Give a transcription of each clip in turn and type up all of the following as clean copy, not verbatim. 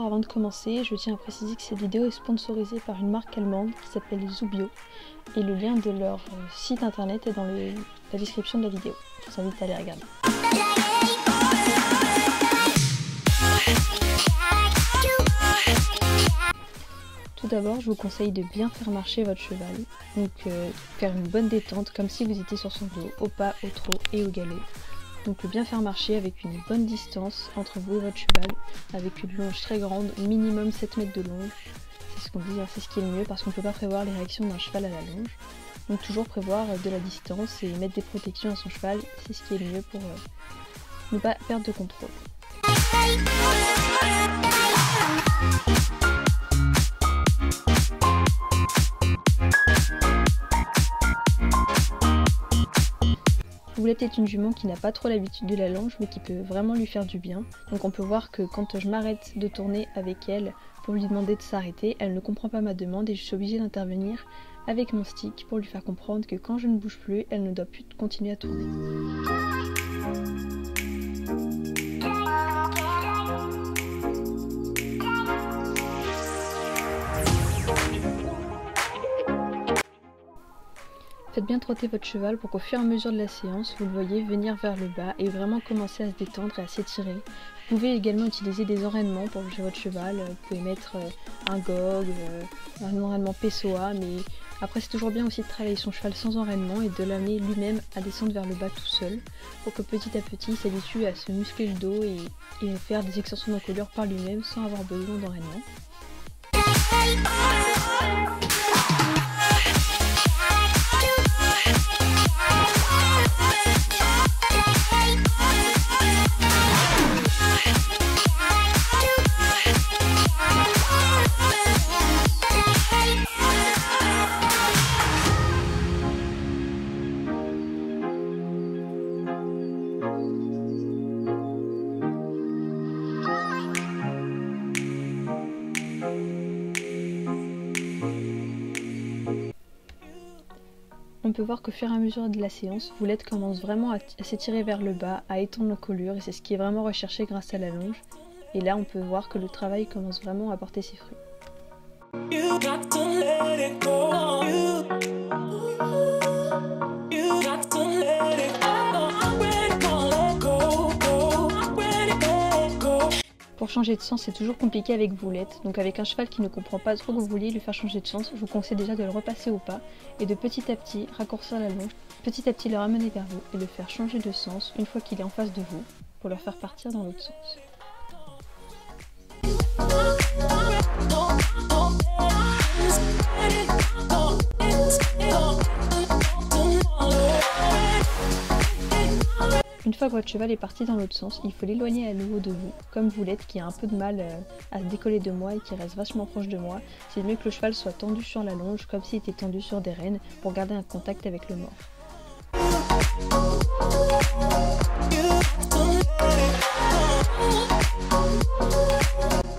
avant de commencer, je tiens à préciser que cette vidéo est sponsorisée par une marque allemande qui s'appelle Zubio et le lien de leur site internet est dans la description de la vidéo. Je vous invite à aller regarder. Tout d'abord, je vous conseille de bien faire marcher votre cheval, donc faire une bonne détente comme si vous étiez sur son dos, au pas, au trot et au galop. Donc bien faire marcher avec une bonne distance entre vous et votre cheval, avec une longe très grande, minimum 7 mètres de longe. C'est ce qu'on dit, c'est ce qui est le mieux parce qu'on ne peut pas prévoir les réactions d'un cheval à la longe. Donc toujours prévoir de la distance et mettre des protections à son cheval, c'est ce qui est le mieux pour ne pas perdre de contrôle. Voulette est une jument qui n'a pas trop l'habitude de la longe mais qui peut vraiment lui faire du bien. Donc on peut voir que quand je m'arrête de tourner avec elle pour lui demander de s'arrêter, elle ne comprend pas ma demande et je suis obligée d'intervenir avec mon stick pour lui faire comprendre que quand je ne bouge plus, elle ne doit plus continuer à tourner. Faites bien trotter votre cheval pour qu'au fur et à mesure de la séance, vous le voyez venir vers le bas et vraiment commencer à se détendre et à s'étirer. Vous pouvez également utiliser des enraînements pour bouger votre cheval. Vous pouvez mettre un gog, un enraînement PSOA, mais après c'est toujours bien aussi de travailler son cheval sans enraînement et de l'amener lui-même à descendre vers le bas tout seul pour que petit à petit il s'habitue à se muscler le dos et faire des extensions d'encolure par lui-même sans avoir besoin d'enraînement. On peut voir qu'au fur et à mesure de la séance, Voulette commence vraiment à s'étirer vers le bas, à étendre l'encolure et c'est ce qui est vraiment recherché grâce à la longe. Et là on peut voir que le travail commence vraiment à porter ses fruits. Pour changer de sens, c'est toujours compliqué avec Voulette, donc avec un cheval qui ne comprend pas trop que vous vouliez lui faire changer de sens, je vous conseille déjà de le repasser au pas et de petit à petit raccourcir la longe, petit à petit le ramener vers vous et le faire changer de sens une fois qu'il est en face de vous pour le faire partir dans l'autre sens. Une fois que votre cheval est parti dans l'autre sens, il faut l'éloigner à nouveau de vous, comme Voulette qui a un peu de mal à se décoller de moi et qui reste vachement proche de moi. C'est mieux que le cheval soit tendu sur la longe, comme s'il était tendu sur des rênes, pour garder un contact avec le mort.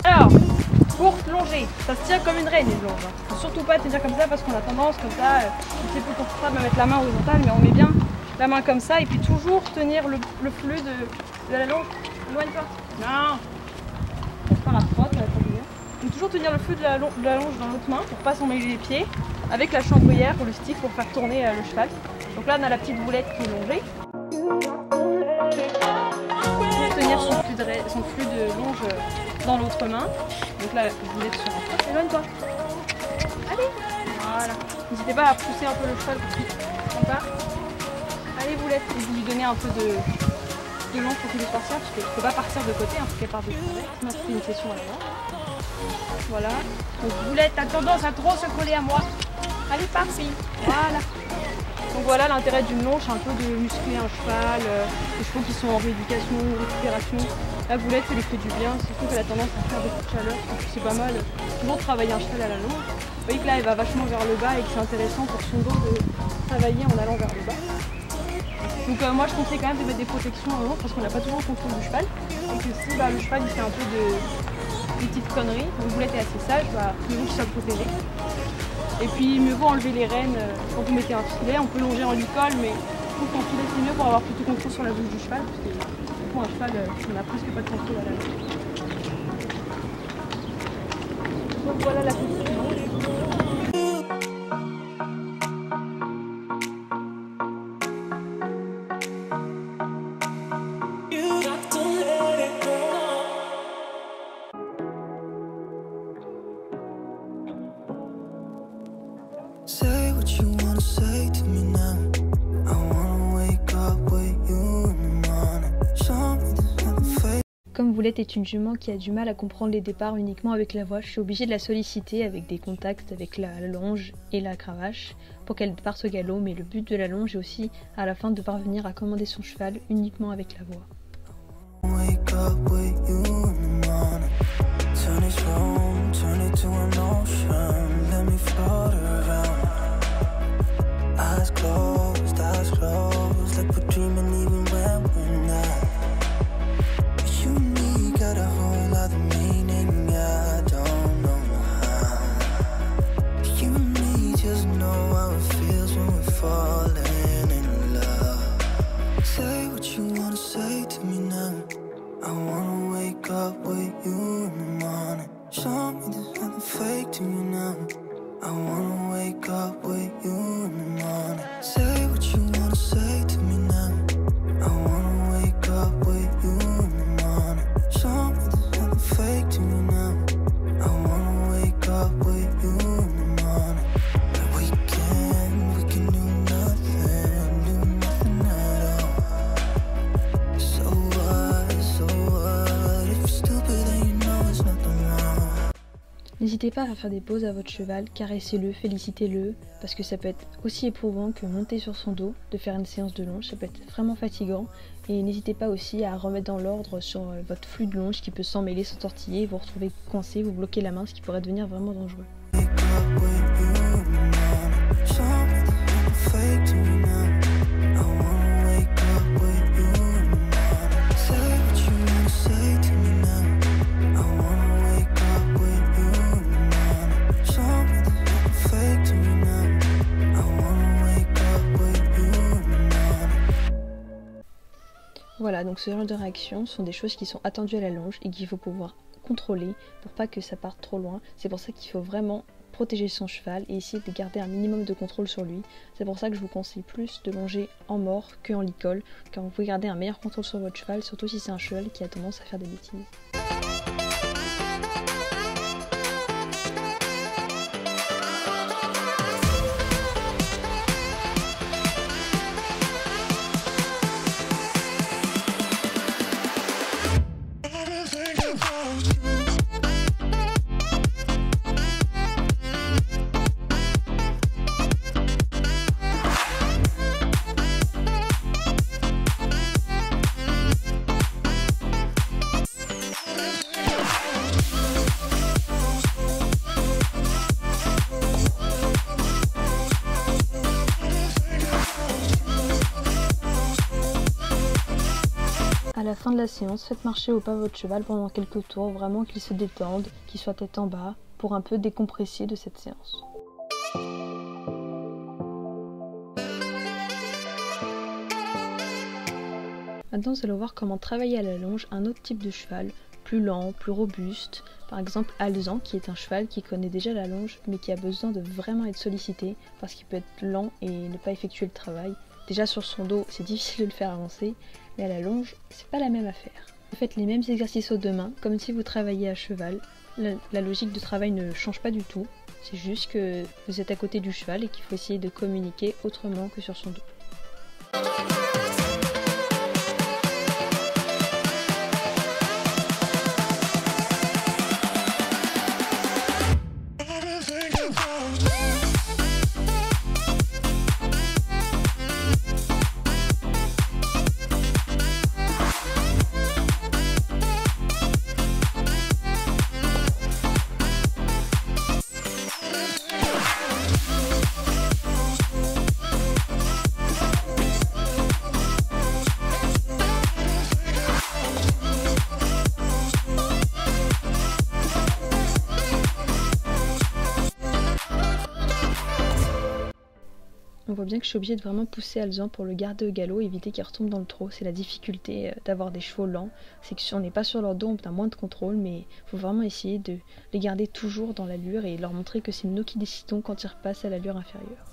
Alors, pour longer, ça se tient comme une reine une longe. Faut surtout pas tenir comme ça parce qu'on a tendance comme ça, c'est plus confortable à mettre la main horizontale, mais on met bien la main comme ça et puis toujours tenir le flux de la longe. Éloigne-toi. Non. Pas la frotte, donc toujours tenir le flux de la longe dans l'autre main pour pas s'emmêler les pieds avec la chambrière ou le stick pour faire tourner le cheval. Donc là on a la petite Voulette qui est longée. Pour tenir son flux de longe dans l'autre main. Donc là Voulette se rapproche. Éloigne-toi. Allez. Voilà. N'hésitez pas à pousser un peu le cheval pour qu'il ne part. Allez Voulette, et vous lui donnez un peu de long pour qu'il puisse partir, parce qu'il ne faut pas partir de côté, il faut qu'elle parte de travers. On a fait une session à l'avant. Voilà. Donc Voulette, t'as tendance à trop se coller à moi. Allez, parti. Voilà. Donc voilà l'intérêt d'une longe, c'est un peu de muscler un cheval, les chevaux qui sont en rééducation, récupération. La Voulette, ça lui fait du bien, surtout qu'elle a tendance à faire beaucoup de chaleur, donc c'est pas mal toujours travailler un cheval à la longe. Vous voyez que là, elle va vachement vers le bas et que c'est intéressant pour son dos de travailler en allant vers le bas. Donc moi je conseille quand même de mettre des protections à longe parce qu'on n'a pas toujours le contrôle du cheval. Et que si le cheval il fait un peu de petites conneries, donc Voulette est assez sage, mieux vaut qu'il soit protégé. Et puis mieux vaut enlever les rênes quand vous mettez un filet, on peut longer en licol, mais je trouve qu'en filet c'est mieux pour avoir plus de contrôle sur la bouche du cheval, parce que pour un cheval on n'a presque pas de contrôle à la longe. Donc voilà la position. Say what you wanna say to me now. I wanna wake up with you in the morning. Show me this other face. Comme Boulette est une jument qui a du mal à comprendre les départs uniquement avec la voix, je suis obligée de la solliciter avec des contacts avec la longe et la cravache pour qu'elle parte au galop, mais le but de la longe est aussi à la fin de parvenir à commander son cheval uniquement avec la voix. Wake up with you in the morning. Turn this room, turn it to an ocean. Let me float around. Eyes closed, like we're dreaming even when we're not. You and me got a whole lot of meaning, I don't know how. You and me just know how it feels when we're falling in love. Say what you wanna say to me now. I wanna wake up with you in the morning. Show me there's nothing fake to me now. I wanna wake up with you in the morning. Say what you wanna say to me now. I wanna wake up with you in the morning. Show me there's nothing fake to me now. I wanna wake up with you in the morning. We can do nothing at all. So what, if you're stupid then you know it's nothing wrong. N'hésitez pas à faire des pauses à votre cheval, caressez-le, félicitez-le, parce que ça peut être aussi éprouvant que monter sur son dos, de faire une séance de longe, ça peut être vraiment fatigant. Et n'hésitez pas aussi à remettre dans l'ordre sur votre flux de longe qui peut s'emmêler, s'entortiller, vous retrouver coincé, vous bloquer la main, ce qui pourrait devenir vraiment dangereux. Wake up with you in the morning. Show me there's nothing fake to me now. I wanna wake up with you in the morning. Say what you wanna say to me now. I wanna wake up with you in the morning. Show me there's nothing fake to me now. I wanna wake up with you in the morning. Voilà, donc ce genre de réactions sont des choses qui sont attendues à la longe et qu'il faut pouvoir contrôler pour pas que ça parte trop loin. C'est pour ça qu'il faut vraiment protéger son cheval et essayer de garder un minimum de contrôle sur lui. C'est pour ça que je vous conseille plus de longer en mort qu'en licol, car vous pouvez garder un meilleur contrôle sur votre cheval, surtout si c'est un cheval qui a tendance à faire des bêtises. À la fin de la séance, faites marcher au pas votre cheval pendant quelques tours, vraiment qu'il se détende, qu'il soit tête en bas, pour un peu décompresser de cette séance. Maintenant, nous allons voir comment travailler à la longe un autre type de cheval, plus lent, plus robuste, par exemple Alezan, qui est un cheval qui connaît déjà la longe, mais qui a besoin de vraiment être sollicité, parce qu'il peut être lent et ne pas effectuer le travail. Déjà sur son dos, c'est difficile de le faire avancer, mais à la longe, c'est pas la même affaire. Vous faites les mêmes exercices aux deux mains, comme si vous travailliez à cheval. La logique de travail ne change pas du tout, c'est juste que vous êtes à côté du cheval et qu'il faut essayer de communiquer autrement que sur son dos. voit bien que je suis obligée de vraiment pousser Alzan pour le garder au galop, éviter qu'il retombe dans le trot. C'est la difficulté d'avoir des chevaux lents, c'est que si on n'est pas sur leur dos, on a moins de contrôle, mais il faut vraiment essayer de les garder toujours dans l'allure et leur montrer que c'est nous qui décidons quand ils repassent à l'allure inférieure.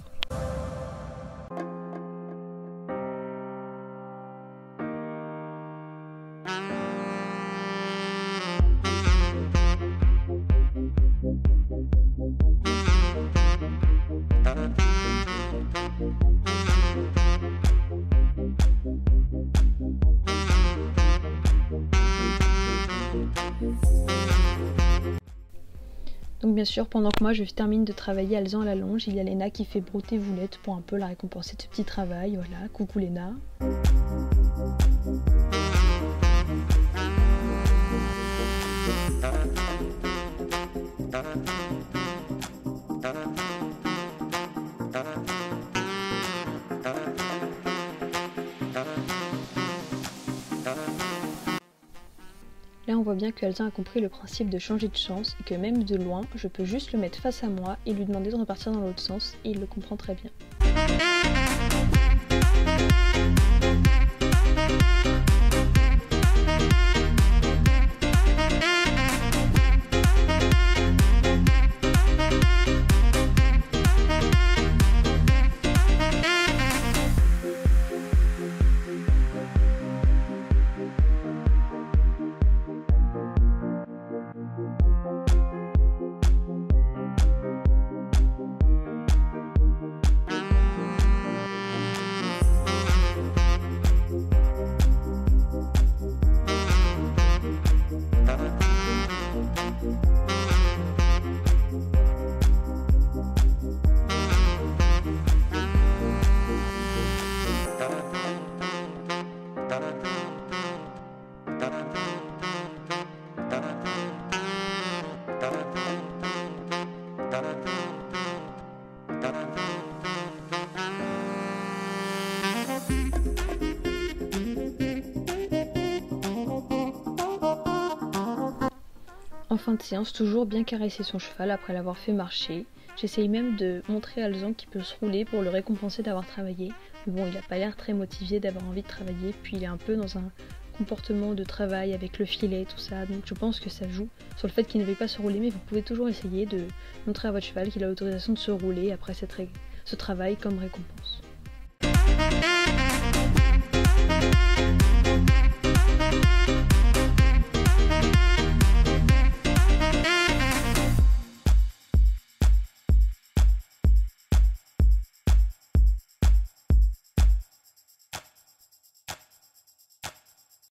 Donc bien sûr, pendant que moi je termine de travailler Alzan à la longe, il y a Léna qui fait brouter Voulette pour un peu la récompenser de ce petit travail. Voilà, coucou Léna. Là on voit bien que Alzan a compris le principe de changer de sens et que même de loin, je peux juste le mettre face à moi et lui demander de repartir dans l'autre sens et il le comprend très bien. En fin de séance, toujours bien caresser son cheval après l'avoir fait marcher. J'essaye même de montrer à Alzan qu'il peut se rouler pour le récompenser d'avoir travaillé. Mais bon, il n'a pas l'air très motivé d'avoir envie de travailler, puis il est un peu dans un comportement de travail avec le filet, tout ça. Donc je pense que ça joue sur le fait qu'il ne veut pas se rouler, mais vous pouvez toujours essayer de montrer à votre cheval qu'il a l'autorisation de se rouler après ce travail comme récompense.